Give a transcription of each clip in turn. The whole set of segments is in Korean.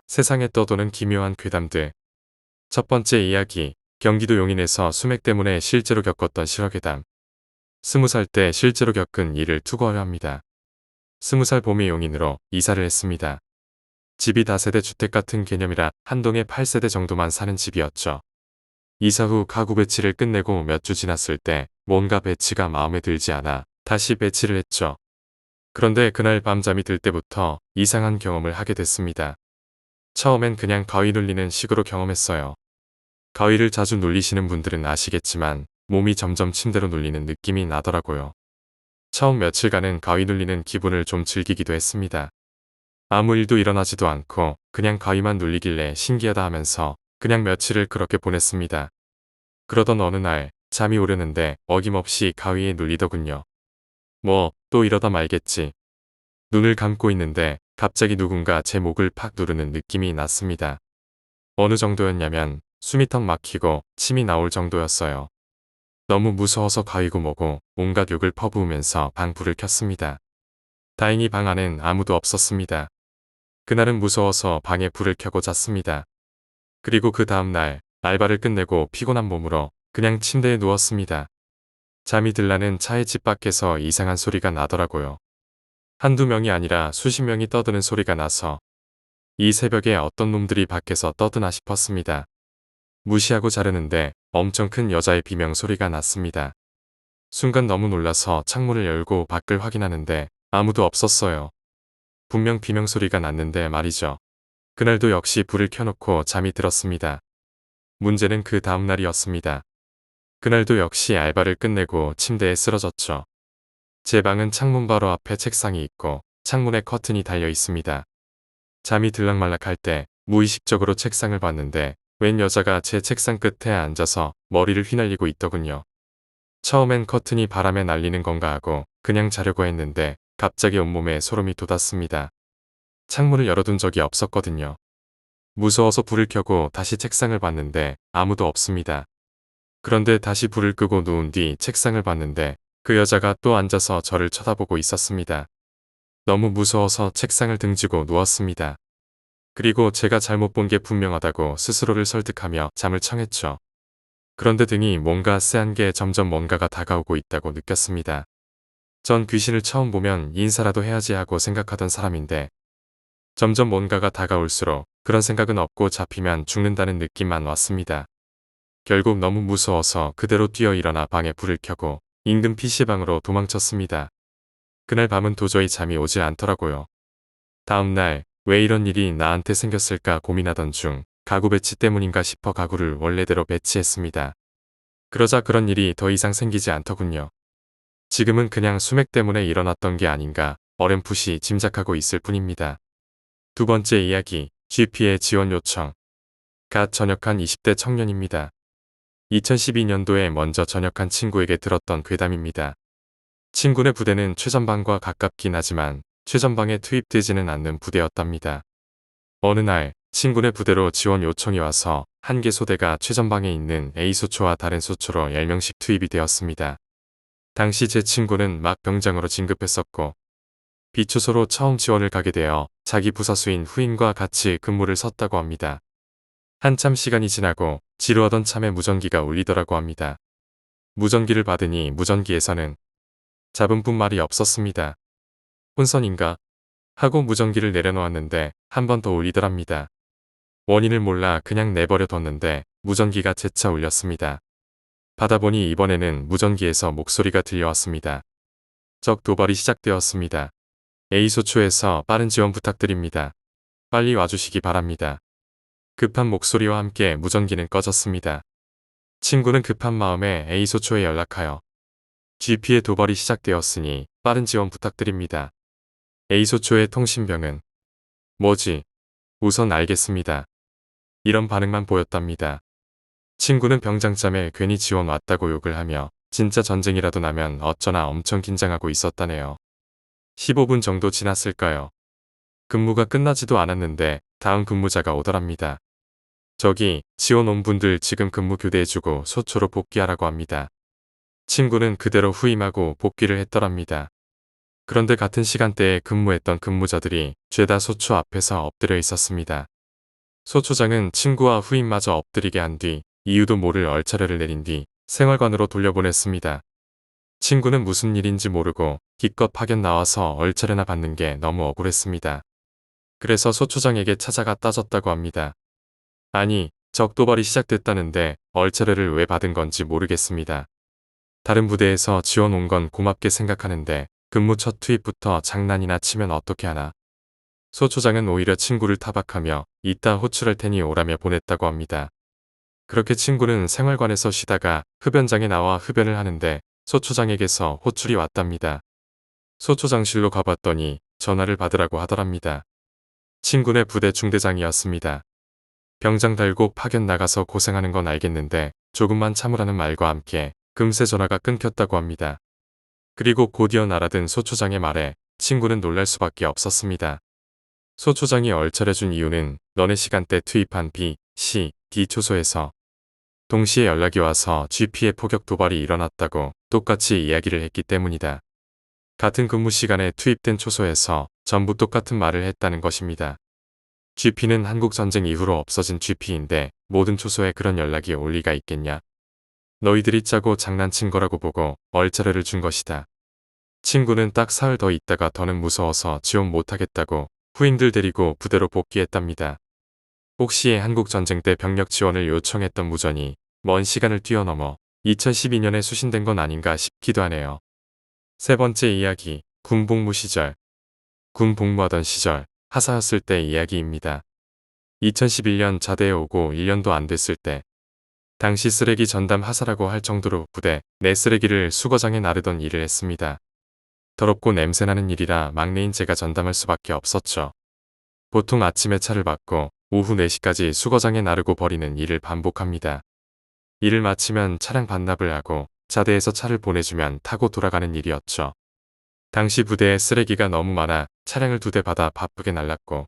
세상에 떠도는 기묘한 괴담들. 첫 번째 이야기, 경기도 용인에서 수맥 때문에 실제로 겪었던 실화괴담. 20살 때 실제로 겪은 일을 투고하려 합니다. 20살 봄에 용인으로 이사를 했습니다. 집이 다세대 주택 같은 개념이라 한 동에 8세대 정도만 사는 집이었죠. 이사 후 가구 배치를 끝내고 몇 주 지났을 때 뭔가 배치가 마음에 들지 않아 다시 배치를 했죠. 그런데 그날 밤 잠이 들 때부터 이상한 경험을 하게 됐습니다. 처음엔 그냥 가위 눌리는 식으로 경험했어요. 가위를 자주 눌리시는 분들은 아시겠지만 몸이 점점 침대로 눌리는 느낌이 나더라고요. 처음 며칠간은 가위 눌리는 기분을 좀 즐기기도 했습니다. 아무 일도 일어나지도 않고 그냥 가위만 눌리길래 신기하다 하면서 그냥 며칠을 그렇게 보냈습니다. 그러던 어느 날 잠이 오려는데 어김없이 가위에 눌리더군요. 뭐 또 이러다 말겠지. 눈을 감고 있는데 갑자기 누군가 제 목을 팍 누르는 느낌이 났습니다. 어느 정도였냐면 숨이 턱 막히고 침이 나올 정도였어요. 너무 무서워서 가위고 뭐고 온갖 욕을 퍼부으면서 방 불을 켰습니다. 다행히 방 안엔 아무도 없었습니다. 그날은 무서워서 방에 불을 켜고 잤습니다. 그리고 그 다음날 알바를 끝내고 피곤한 몸으로 그냥 침대에 누웠습니다. 잠이 들라는 차의 집 밖에서 이상한 소리가 나더라고요. 한두 명이 아니라 수십 명이 떠드는 소리가 나서 이 새벽에 어떤 놈들이 밖에서 떠드나 싶었습니다. 무시하고 자려는데 엄청 큰 여자의 비명소리가 났습니다. 순간 너무 놀라서 창문을 열고 밖을 확인하는데 아무도 없었어요. 분명 비명소리가 났는데 말이죠. 그날도 역시 불을 켜놓고 잠이 들었습니다. 문제는 그 다음날이었습니다. 그날도 역시 알바를 끝내고 침대에 쓰러졌죠. 제 방은 창문 바로 앞에 책상이 있고 창문에 커튼이 달려 있습니다. 잠이 들락말락할 때 무의식적으로 책상을 봤는데 웬 여자가 제 책상 끝에 앉아서 머리를 휘날리고 있더군요. 처음엔 커튼이 바람에 날리는 건가 하고 그냥 자려고 했는데 갑자기 온몸에 소름이 돋았습니다. 창문을 열어둔 적이 없었거든요. 무서워서 불을 켜고 다시 책상을 봤는데 아무도 없습니다. 그런데 다시 불을 끄고 누운 뒤 책상을 봤는데 그 여자가 또 앉아서 저를 쳐다보고 있었습니다. 너무 무서워서 책상을 등지고 누웠습니다. 그리고 제가 잘못 본 게 분명하다고 스스로를 설득하며 잠을 청했죠. 그런데 등이 뭔가 쎄한 게 점점 뭔가가 다가오고 있다고 느꼈습니다. 전 귀신을 처음 보면 인사라도 해야지 하고 생각하던 사람인데 점점 뭔가가 다가올수록 그런 생각은 없고 잡히면 죽는다는 느낌만 왔습니다. 결국 너무 무서워서 그대로 뛰어 일어나 방에 불을 켜고 인근 PC방으로 도망쳤습니다. 그날 밤은 도저히 잠이 오지 않더라고요. 다음날 왜 이런 일이 나한테 생겼을까 고민하던 중 가구 배치 때문인가 싶어 가구를 원래대로 배치했습니다. 그러자 그런 일이 더 이상 생기지 않더군요. 지금은 그냥 수맥 때문에 일어났던 게 아닌가 어렴풋이 짐작하고 있을 뿐입니다. 두 번째 이야기, GP의 지원 요청. 갓 전역한 20대 청년입니다. 2012년도에 먼저 전역한 친구에게 들었던 괴담입니다. 친구네 부대는 최전방과 가깝긴 하지만 최전방에 투입되지는 않는 부대였답니다. 어느 날 친구네 부대로 지원 요청이 와서 한 개 소대가 최전방에 있는 A소초와 다른 소초로 10명씩 투입이 되었습니다. 당시 제 친구는 막 병장으로 진급했었고 B초소로 처음 지원을 가게 되어 자기 부사수인 후임과 같이 근무를 섰다고 합니다. 한참 시간이 지나고 지루하던 참에 무전기가 울리더라고 합니다. 무전기를 받으니 무전기에서는 잡은 뿐 말이 없었습니다. 혼선인가? 하고 무전기를 내려놓았는데 한 번 더 울리더랍니다. 원인을 몰라 그냥 내버려 뒀는데 무전기가 재차 울렸습니다. 받아보니 이번에는 무전기에서 목소리가 들려왔습니다. 적 도발이 시작되었습니다. A소초에서 빠른 지원 부탁드립니다. 빨리 와주시기 바랍니다. 급한 목소리와 함께 무전기는 꺼졌습니다. 친구는 급한 마음에 A소초에 연락하여 GP의 도발이 시작되었으니 빠른 지원 부탁드립니다. A소초의 통신병은 뭐지? 우선 알겠습니다. 이런 반응만 보였답니다. 친구는 병장짬에 괜히 지원 왔다고 욕을 하며 진짜 전쟁이라도 나면 어쩌나 엄청 긴장하고 있었다네요. 15분 정도 지났을까요? 근무가 끝나지도 않았는데 다음 근무자가 오더랍니다. 저기 지원 온 분들 지금 근무 교대해주고 소초로 복귀하라고 합니다. 친구는 그대로 후임하고 복귀를 했더랍니다. 그런데 같은 시간대에 근무했던 근무자들이 죄다 소초 앞에서 엎드려 있었습니다. 소초장은 친구와 후임마저 엎드리게 한 뒤 이유도 모를 얼차려를 내린 뒤 생활관으로 돌려보냈습니다. 친구는 무슨 일인지 모르고 기껏 파견 나와서 얼차려나 받는 게 너무 억울했습니다. 그래서 소초장에게 찾아가 따졌다고 합니다. 아니, 적도발이 시작됐다는데 얼차려를 왜 받은 건지 모르겠습니다. 다른 부대에서 지원 온 건 고맙게 생각하는데 근무 첫 투입부터 장난이나 치면 어떻게 하나. 소초장은 오히려 친구를 타박하며 이따 호출할 테니 오라며 보냈다고 합니다. 그렇게 친구는 생활관에서 쉬다가 흡연장에 나와 흡연을 하는데 소초장에게서 호출이 왔답니다. 소초장실로 가봤더니 전화를 받으라고 하더랍니다. 친구네 부대 중대장이었습니다. 병장 달고 파견 나가서 고생하는 건 알겠는데 조금만 참으라는 말과 함께 금세 전화가 끊겼다고 합니다. 그리고 곧이어 날아든 소초장의 말에 친구는 놀랄 수밖에 없었습니다. 소초장이 얼차려준 이유는 너네 시간대 투입한 B, C, D 초소에서 동시에 연락이 와서 GP의 포격 도발이 일어났다고 똑같이 이야기를 했기 때문이다. 같은 근무 시간에 투입된 초소에서 전부 똑같은 말을 했다는 것입니다. GP는 한국전쟁 이후로 없어진 GP인데 모든 초소에 그런 연락이 올 리가 있겠냐. 너희들이 짜고 장난친 거라고 보고 얼차려를 준 것이다. 친구는 딱 사흘 더 있다가 더는 무서워서 지원 못하겠다고 후임들 데리고 부대로 복귀했답니다. 혹시 한국전쟁 때 병력 지원을 요청했던 무전이 먼 시간을 뛰어넘어 2012년에 수신된 건 아닌가 싶기도 하네요. 세 번째 이야기, 군복무 시절. 군 복무하던 시절, 하사였을 때 이야기입니다. 2011년 자대에 오고 1년도 안 됐을 때 당시 쓰레기 전담 하사라고 할 정도로 부대 내 쓰레기를 수거장에 나르던 일을 했습니다. 더럽고 냄새나는 일이라 막내인 제가 전담할 수밖에 없었죠. 보통 아침에 차를 받고 오후 4시까지 수거장에 나르고 버리는 일을 반복합니다. 일을 마치면 차량 반납을 하고 자대에서 차를 보내주면 타고 돌아가는 일이었죠. 당시 부대에 쓰레기가 너무 많아 차량을 2대 받아 바쁘게 날랐고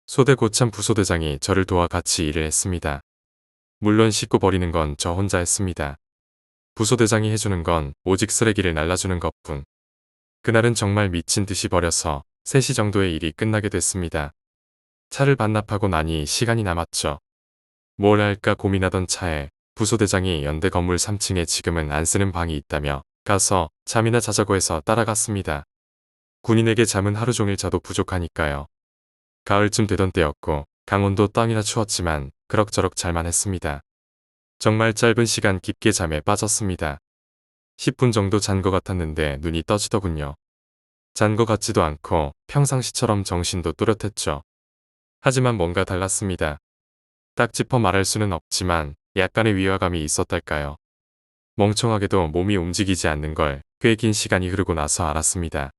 소대 고참 부소대장이 저를 도와 같이 일을 했습니다. 물론 씻고 버리는 건 저 혼자 했습니다. 부소대장이 해주는 건 오직 쓰레기를 날라주는 것뿐. 그날은 정말 미친 듯이 버려서 3시 정도에 일이 끝나게 됐습니다. 차를 반납하고 나니 시간이 남았죠. 뭘 할까 고민하던 차에 부소대장이 연대 건물 3층에 지금은 안 쓰는 방이 있다며 가서 잠이나 자자고 해서 따라갔습니다. 군인에게 잠은 하루 종일 자도 부족하니까요. 가을쯤 되던 때였고 강원도 땀이나 추웠지만 그럭저럭 잘만 했습니다. 정말 짧은 시간 깊게 잠에 빠졌습니다. 10분 정도 잔 것 같았는데 눈이 떠지더군요. 잔 것 같지도 않고 평상시처럼 정신도 또렷했죠. 하지만 뭔가 달랐습니다. 딱 짚어 말할 수는 없지만 약간의 위화감이 있었달까요. 멍청하게도 몸이 움직이지 않는 걸 꽤 긴 시간이 흐르고 나서 알았습니다.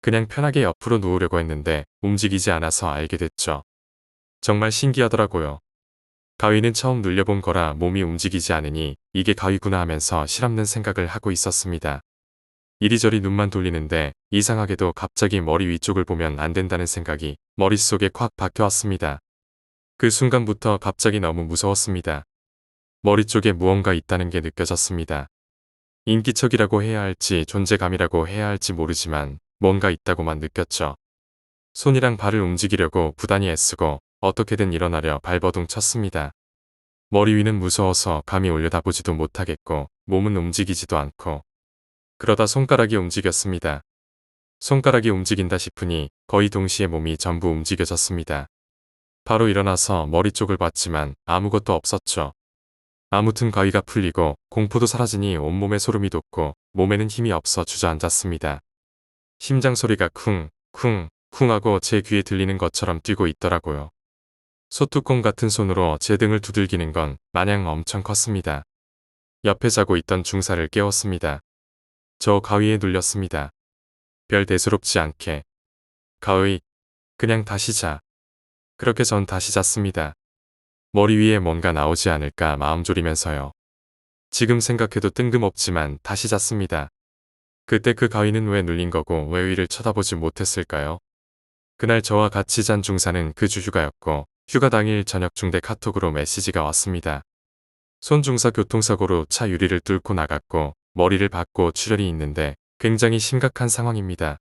그냥 편하게 옆으로 누우려고 했는데 움직이지 않아서 알게 됐죠. 정말 신기하더라고요. 가위는 처음 눌려본 거라 몸이 움직이지 않으니 이게 가위구나 하면서 실없는 생각을 하고 있었습니다. 이리저리 눈만 돌리는데 이상하게도 갑자기 머리 위쪽을 보면 안 된다는 생각이 머릿속에 콱 박혀왔습니다. 그 순간부터 갑자기 너무 무서웠습니다. 머리 쪽에 무언가 있다는 게 느껴졌습니다. 인기척이라고 해야 할지 존재감이라고 해야 할지 모르지만 뭔가 있다고만 느꼈죠. 손이랑 발을 움직이려고 부단히 애쓰고 어떻게든 일어나려 발버둥 쳤습니다. 머리 위는 무서워서 감히 올려다보지도 못하겠고 몸은 움직이지도 않고 그러다 손가락이 움직였습니다. 손가락이 움직인다 싶으니 거의 동시에 몸이 전부 움직여졌습니다. 바로 일어나서 머리 쪽을 봤지만 아무것도 없었죠. 아무튼 가위가 풀리고 공포도 사라지니 온몸에 소름이 돋고 몸에는 힘이 없어 주저앉았습니다. 심장 소리가 쿵, 쿵, 쿵 하고 제 귀에 들리는 것처럼 뛰고 있더라고요. 소뚜껑 같은 손으로 제 등을 두들기는 건 마냥 엄청 컸습니다. 옆에 자고 있던 중사를 깨웠습니다. 저 가위에 눌렸습니다. 별 대수롭지 않게. 가위, 그냥 다시 자. 그렇게 전 다시 잤습니다. 머리 위에 뭔가 나오지 않을까 마음 졸이면서요. 지금 생각해도 뜬금없지만 다시 잤습니다. 그때 그 가위는 왜 눌린 거고 왜 위를 쳐다보지 못했을까요? 그날 저와 같이 잔 중사는 그 주 휴가였고 휴가 당일 저녁 중대 카톡으로 메시지가 왔습니다. 손 중사 교통사고로 차 유리를 뚫고 나갔고 머리를 박고 출혈이 있는데 굉장히 심각한 상황입니다.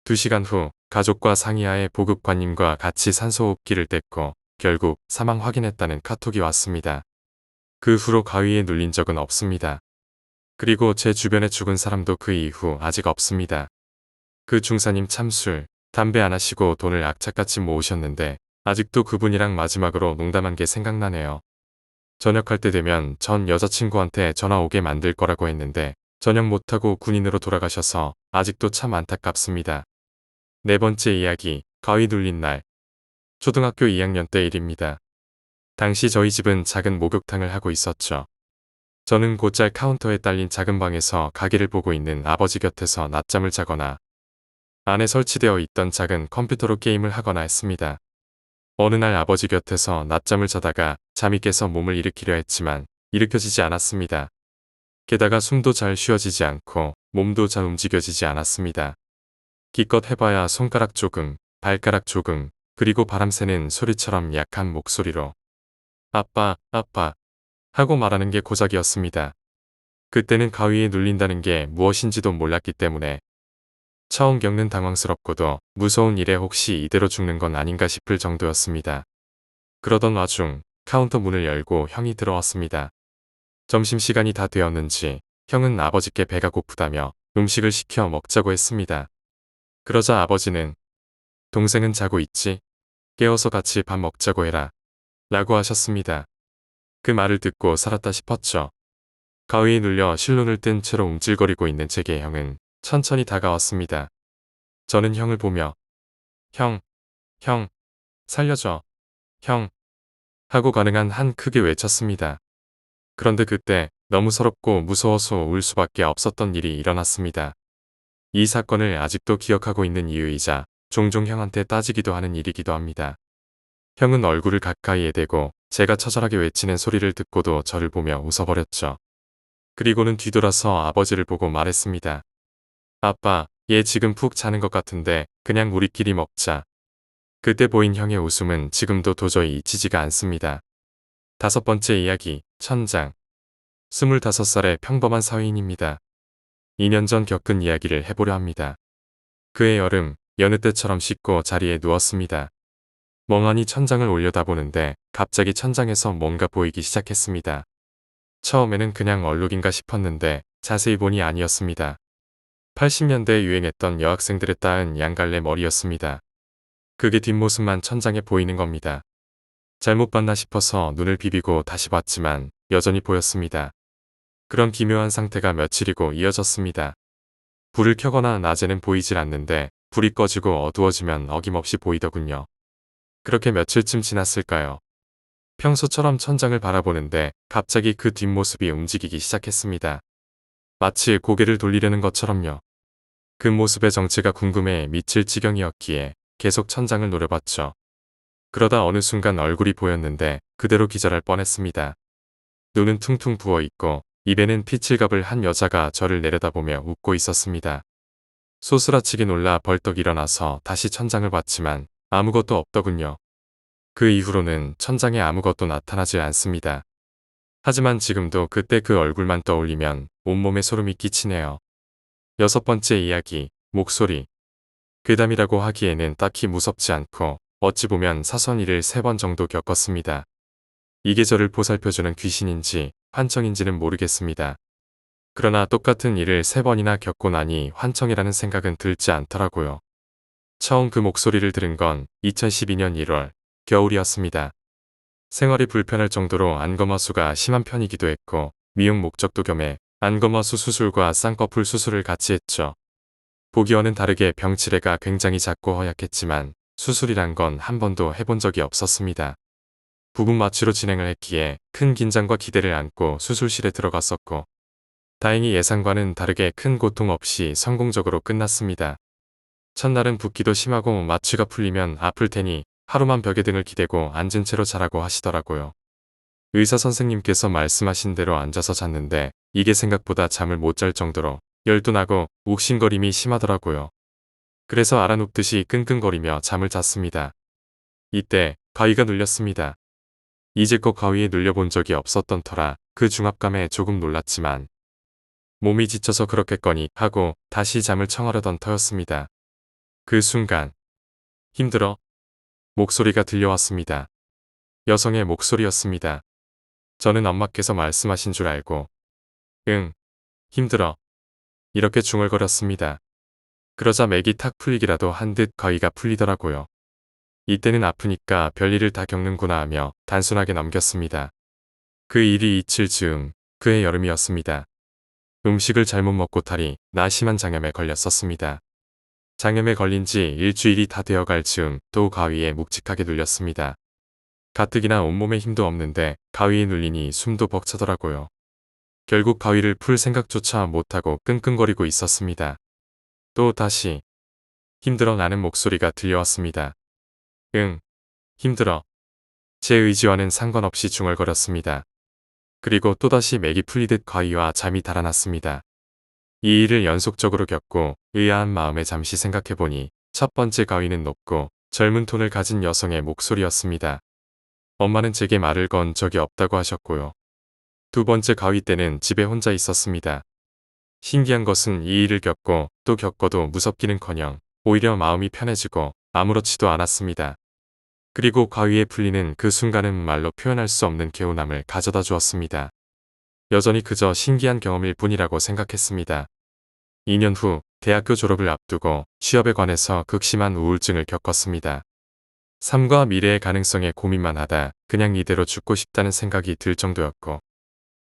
2시간 후 가족과 상의하에 보급관님과 같이 산소호흡기를 뗐고 결국 사망 확인했다는 카톡이 왔습니다. 그 후로 가위에 눌린 적은 없습니다. 그리고 제 주변에 죽은 사람도 그 이후 아직 없습니다. 그 중사님 참 술, 담배 안 하시고 돈을 악착같이 모으셨는데 아직도 그분이랑 마지막으로 농담한 게 생각나네요. 전역할 때 되면 전 여자친구한테 전화 오게 만들 거라고 했는데 전역 못하고 군인으로 돌아가셔서 아직도 참 안타깝습니다. 네 번째 이야기, 가위 눌린 날. 초등학교 2학년 때 일입니다. 당시 저희 집은 작은 목욕탕을 하고 있었죠. 저는 곧잘 카운터에 딸린 작은 방에서 가게를 보고 있는 아버지 곁에서 낮잠을 자거나 안에 설치되어 있던 작은 컴퓨터로 게임을 하거나 했습니다. 어느 날 아버지 곁에서 낮잠을 자다가 잠이 깨서 몸을 일으키려 했지만 일으켜지지 않았습니다. 게다가 숨도 잘 쉬어지지 않고 몸도 잘 움직여지지 않았습니다. 기껏 해봐야 손가락 조금, 발가락 조금, 그리고 바람 새는 소리처럼 약한 목소리로 아빠, 아빠 하고 말하는 게 고작이었습니다. 그때는 가위에 눌린다는 게 무엇인지도 몰랐기 때문에 처음 겪는 당황스럽고도 무서운 일에 혹시 이대로 죽는 건 아닌가 싶을 정도였습니다. 그러던 와중 카운터 문을 열고 형이 들어왔습니다. 점심시간이 다 되었는지 형은 아버지께 배가 고프다며 음식을 시켜 먹자고 했습니다. 그러자 아버지는 동생은 자고 있지? 깨워서 같이 밥 먹자고 해라. 라고 하셨습니다. 그 말을 듣고 살았다 싶었죠. 가위에 눌려 실눈을 뜬 채로 움찔거리고 있는 제게 형은 천천히 다가왔습니다. 저는 형을 보며 형, 살려줘, 형 하고 가능한 한 크게 외쳤습니다. 그런데 그때 너무 서럽고 무서워서 울 수밖에 없었던 일이 일어났습니다. 이 사건을 아직도 기억하고 있는 이유이자 종종 형한테 따지기도 하는 일이기도 합니다. 형은 얼굴을 가까이에 대고 제가 처절하게 외치는 소리를 듣고도 저를 보며 웃어버렸죠. 그리고는 뒤돌아서 아버지를 보고 말했습니다. 아빠, 얘 지금 푹 자는 것 같은데 그냥 우리끼리 먹자. 그때 보인 형의 웃음은 지금도 도저히 잊히지가 않습니다. 다섯 번째 이야기, 천장. 25살의 평범한 사회인입니다. 2년 전 겪은 이야기를 해보려 합니다. 그해 여름, 여느 때처럼 씻고 자리에 누웠습니다. 멍하니 천장을 올려다보는데 갑자기 천장에서 뭔가 보이기 시작했습니다. 처음에는 그냥 얼룩인가 싶었는데 자세히 보니 아니었습니다. 80년대에 유행했던 여학생들의 따은 양갈래 머리였습니다. 그게 뒷모습만 천장에 보이는 겁니다. 잘못 봤나 싶어서 눈을 비비고 다시 봤지만 여전히 보였습니다. 그런 기묘한 상태가 며칠이고 이어졌습니다. 불을 켜거나 낮에는 보이질 않는데 불이 꺼지고 어두워지면 어김없이 보이더군요. 그렇게 며칠쯤 지났을까요? 평소처럼 천장을 바라보는데 갑자기 그 뒷모습이 움직이기 시작했습니다. 마치 고개를 돌리려는 것처럼요. 그 모습의 정체가 궁금해 미칠 지경이었기에 계속 천장을 노려봤죠. 그러다 어느 순간 얼굴이 보였는데 그대로 기절할 뻔했습니다. 눈은 퉁퉁 부어있고 입에는 피칠갑을 한 여자가 저를 내려다보며 웃고 있었습니다. 소스라치게 놀라 벌떡 일어나서 다시 천장을 봤지만 아무것도 없더군요. 그 이후로는 천장에 아무것도 나타나지 않습니다. 하지만 지금도 그때 그 얼굴만 떠올리면 온몸에 소름이 끼치네요. 여섯 번째 이야기, 목소리. 괴담이라고 하기에는 딱히 무섭지 않고 어찌 보면 사소한 일을 3번 정도 겪었습니다. 이게 저를 보살펴주는 귀신인지 환청인지는 모르겠습니다. 그러나 똑같은 일을 3번이나 겪고 나니 환청이라는 생각은 들지 않더라고요. 처음 그 목소리를 들은 건 2012년 1월, 겨울이었습니다. 생활이 불편할 정도로 안검하수가 심한 편이기도 했고 미용 목적도 겸해 안검하수 수술과 쌍꺼풀 수술을 같이 했죠. 보기와는 다르게 병치레가 굉장히 작고 허약했지만 수술이란 건 한 번도 해본 적이 없었습니다. 부분 마취로 진행을 했기에 큰 긴장과 기대를 안고 수술실에 들어갔었고 다행히 예상과는 다르게 큰 고통 없이 성공적으로 끝났습니다. 첫날은 붓기도 심하고 마취가 풀리면 아플 테니 하루만 벽에 등을 기대고 앉은 채로 자라고 하시더라고요. 의사 선생님께서 말씀하신 대로 앉아서 잤는데 이게 생각보다 잠을 못 잘 정도로 열도 나고 욱신거림이 심하더라고요. 그래서 알아눕듯이 끙끙거리며 잠을 잤습니다. 이때 가위가 눌렸습니다. 이제껏 가위에 눌려본 적이 없었던 터라 그 중압감에 조금 놀랐지만 몸이 지쳐서 그렇겠거니 하고 다시 잠을 청하려던 터였습니다. 그 순간 힘들어? 목소리가 들려왔습니다. 여성의 목소리였습니다. 저는 엄마께서 말씀하신 줄 알고 응, 힘들어. 이렇게 중얼거렸습니다. 그러자 맥이 탁 풀리기라도 한 듯 가위가 풀리더라고요. 이때는 아프니까 별일을 다 겪는구나 하며 단순하게 넘겼습니다. 그 일이 잊힐 즈음 그해 여름이었습니다. 음식을 잘못 먹고 탈이 나 심한 장염에 걸렸었습니다. 장염에 걸린 지 일주일이 다 되어갈 즈음 또 가위에 묵직하게 눌렸습니다. 가뜩이나 온몸에 힘도 없는데 가위에 눌리니 숨도 벅차더라고요. 결국 가위를 풀 생각조차 못하고 끙끙거리고 있었습니다. 또 다시 힘들어 라는 목소리가 들려왔습니다. 응, 힘들어. 제 의지와는 상관없이 중얼거렸습니다. 그리고 또다시 맥이 풀리듯 가위와 잠이 달아났습니다. 이 일을 연속적으로 겪고 의아한 마음에 잠시 생각해보니 첫 번째 가위는 높고 젊은 톤을 가진 여성의 목소리였습니다. 엄마는 제게 말을 건 적이 없다고 하셨고요. 두 번째 가위 때는 집에 혼자 있었습니다. 신기한 것은 이 일을 겪고 또 겪어도 무섭기는커녕 오히려 마음이 편해지고 아무렇지도 않았습니다. 그리고 가위에 풀리는 그 순간은 말로 표현할 수 없는 개운함을 가져다 주었습니다. 여전히 그저 신기한 경험일 뿐이라고 생각했습니다. 2년 후 대학교 졸업을 앞두고 취업에 관해서 극심한 우울증을 겪었습니다. 삶과 미래의 가능성에 고민만 하다 그냥 이대로 죽고 싶다는 생각이 들 정도였고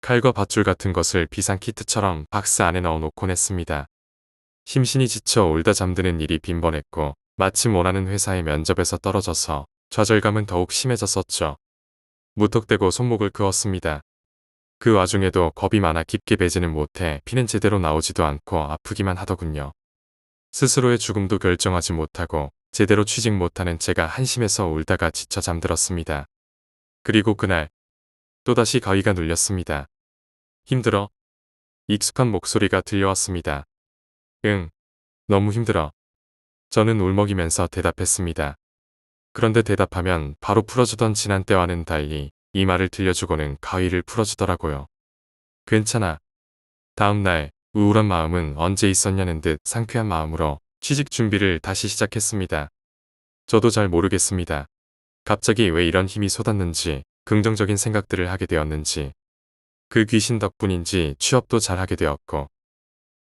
칼과 밧줄 같은 것을 비상키트처럼 박스 안에 넣어놓곤 했습니다. 심신이 지쳐 울다 잠드는 일이 빈번했고 마침 원하는 회사의 면접에서 떨어져서 좌절감은 더욱 심해졌었죠. 무턱대고 손목을 그었습니다. 그 와중에도 겁이 많아 깊게 베지는 못해 피는 제대로 나오지도 않고 아프기만 하더군요. 스스로의 죽음도 결정하지 못하고 제대로 취직 못하는 제가 한심해서 울다가 지쳐 잠들었습니다. 그리고 그날 또다시 가위가 눌렸습니다. 힘들어? 익숙한 목소리가 들려왔습니다. 응, 너무 힘들어. 저는 울먹이면서 대답했습니다. 그런데 대답하면 바로 풀어주던 지난 때와는 달리 이 말을 들려주고는 가위를 풀어주더라고요. 괜찮아. 다음 날 우울한 마음은 언제 있었냐는 듯 상쾌한 마음으로 취직 준비를 다시 시작했습니다. 저도 잘 모르겠습니다. 갑자기 왜 이런 힘이 솟았는지 긍정적인 생각들을 하게 되었는지 그 귀신 덕분인지 취업도 잘하게 되었고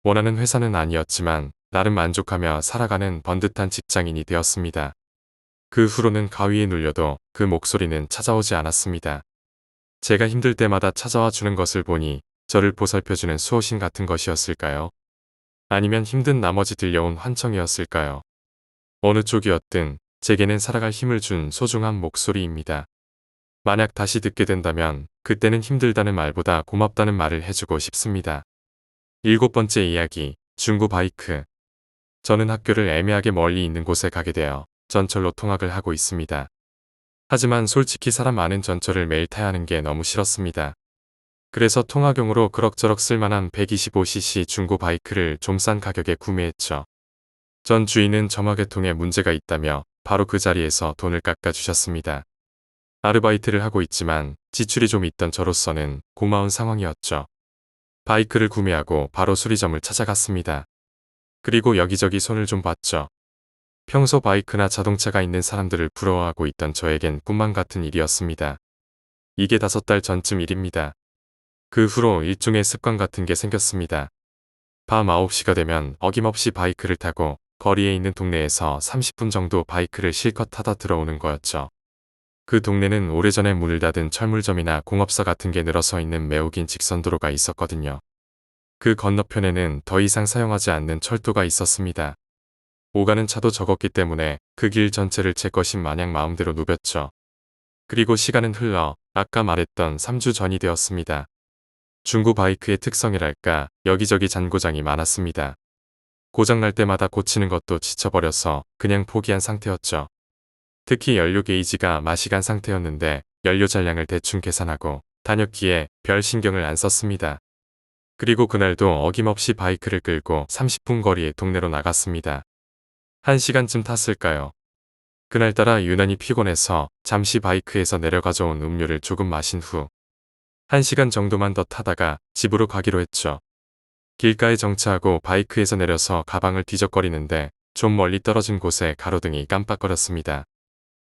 원하는 회사는 아니었지만 나름 만족하며 살아가는 번듯한 직장인이 되었습니다. 그 후로는 가위에 눌려도 그 목소리는 찾아오지 않았습니다. 제가 힘들 때마다 찾아와 주는 것을 보니 저를 보살펴주는 수호신 같은 것이었을까요? 아니면 힘든 나머지 들려온 환청이었을까요? 어느 쪽이었든 제게는 살아갈 힘을 준 소중한 목소리입니다. 만약 다시 듣게 된다면 그때는 힘들다는 말보다 고맙다는 말을 해주고 싶습니다. 7번째 이야기, 중고 바이크. 저는 학교를 애매하게 멀리 있는 곳에 가게 되어 전철로 통학을 하고 있습니다. 하지만 솔직히 사람 많은 전철을 매일 타야 하는 게 너무 싫었습니다. 그래서 통학용으로 그럭저럭 쓸만한 125cc 중고 바이크를 좀 싼 가격에 구매했죠. 전 주인은 점화계통에 문제가 있다며 바로 그 자리에서 돈을 깎아주셨습니다. 아르바이트를 하고 있지만 지출이 좀 있던 저로서는 고마운 상황이었죠. 바이크를 구매하고 바로 수리점을 찾아갔습니다. 그리고 여기저기 손을 좀 봤죠. 평소 바이크나 자동차가 있는 사람들을 부러워하고 있던 저에겐 꿈만 같은 일이었습니다. 이게 5달 전쯤 일입니다. 그 후로 일종의 습관 같은 게 생겼습니다. 밤 9시가 되면 어김없이 바이크를 타고 거리에 있는 동네에서 30분 정도 바이크를 실컷 타다 들어오는 거였죠. 그 동네는 오래전에 문을 닫은 철물점이나 공업사 같은 게 늘어서 있는 매우 긴 직선도로가 있었거든요. 그 건너편에는 더 이상 사용하지 않는 철도가 있었습니다. 오가는 차도 적었기 때문에 그 길 전체를 제 것인 마냥 마음대로 누볐죠. 그리고 시간은 흘러 아까 말했던 3주 전이 되었습니다. 중고 바이크의 특성이랄까 여기저기 잔고장이 많았습니다. 고장날 때마다 고치는 것도 지쳐버려서 그냥 포기한 상태였죠. 특히 연료 게이지가 마시간 상태였는데 연료 잔량을 대충 계산하고 다녔기에 별 신경을 안 썼습니다. 그리고 그날도 어김없이 바이크를 끌고 30분 거리의 동네로 나갔습니다. 1시간쯤 탔을까요? 그날따라 유난히 피곤해서 잠시 바이크에서 내려 가져온 음료를 조금 마신 후 1시간 정도만 더 타다가 집으로 가기로 했죠. 길가에 정차하고 바이크에서 내려서 가방을 뒤적거리는데 좀 멀리 떨어진 곳에 가로등이 깜빡거렸습니다.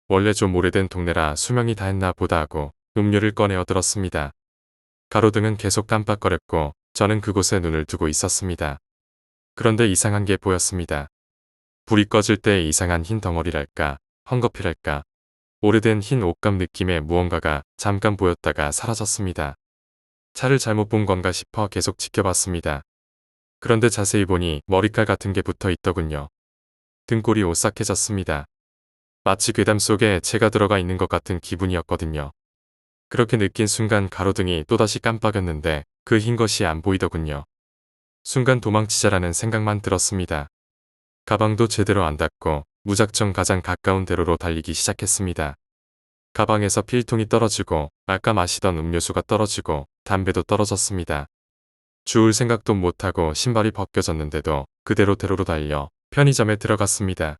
원래 좀 오래된 동네라 수명이 다 했나 보다 하고 음료를 꺼내어 들었습니다. 가로등은 계속 깜빡거렸고 저는 그곳에 눈을 두고 있었습니다. 그런데 이상한 게 보였습니다. 불이 꺼질 때 이상한 흰 덩어리랄까, 헝겊이랄까, 오래된 흰 옷감 느낌의 무언가가 잠깐 보였다가 사라졌습니다. 차를 잘못 본 건가 싶어 계속 지켜봤습니다. 그런데 자세히 보니 머리칼 같은 게 붙어 있더군요. 등골이 오싹해졌습니다. 마치 괴담 속에 채가 들어가 있는 것 같은 기분이었거든요. 그렇게 느낀 순간 가로등이 또다시 깜빡였는데 그 흰 것이 안 보이더군요. 순간 도망치자라는 생각만 들었습니다. 가방도 제대로 안 닫고 무작정 가장 가까운 대로로 달리기 시작했습니다. 가방에서 필통이 떨어지고 아까 마시던 음료수가 떨어지고 담배도 떨어졌습니다. 주울 생각도 못하고 신발이 벗겨졌는데도 그대로 대로로 달려 편의점에 들어갔습니다.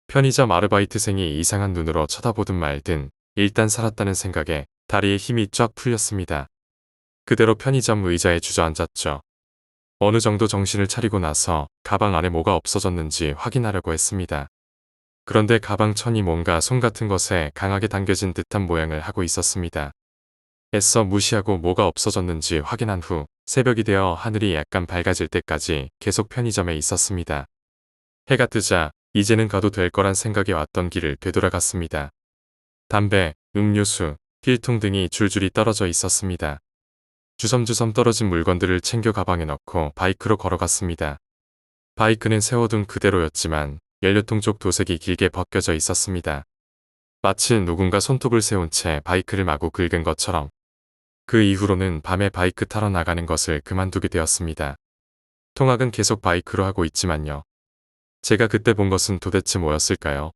편의점 아르바이트생이 이상한 눈으로 쳐다보든 말든 일단 살았다는 생각에 다리에 힘이 쫙 풀렸습니다. 그대로 편의점 의자에 주저앉았죠. 어느 정도 정신을 차리고 나서 가방 안에 뭐가 없어졌는지 확인하려고 했습니다. 그런데 가방 천이 뭔가 손 같은 것에 강하게 당겨진 듯한 모양을 하고 있었습니다. 애써 무시하고 뭐가 없어졌는지 확인한 후 새벽이 되어 하늘이 약간 밝아질 때까지 계속 편의점에 있었습니다. 해가 뜨자 이제는 가도 될 거란 생각이 왔던 길을 되돌아갔습니다. 담배, 음료수, 필통 등이 줄줄이 떨어져 있었습니다. 주섬주섬 떨어진 물건들을 챙겨 가방에 넣고 바이크로 걸어갔습니다. 바이크는 세워둔 그대로였지만 연료통 쪽 도색이 길게 벗겨져 있었습니다. 마치 누군가 손톱을 세운 채 바이크를 마구 긁은 것처럼. 그 이후로는 밤에 바이크 타러 나가는 것을 그만두게 되었습니다. 통학은 계속 바이크로 하고 있지만요. 제가 그때 본 것은 도대체 뭐였을까요?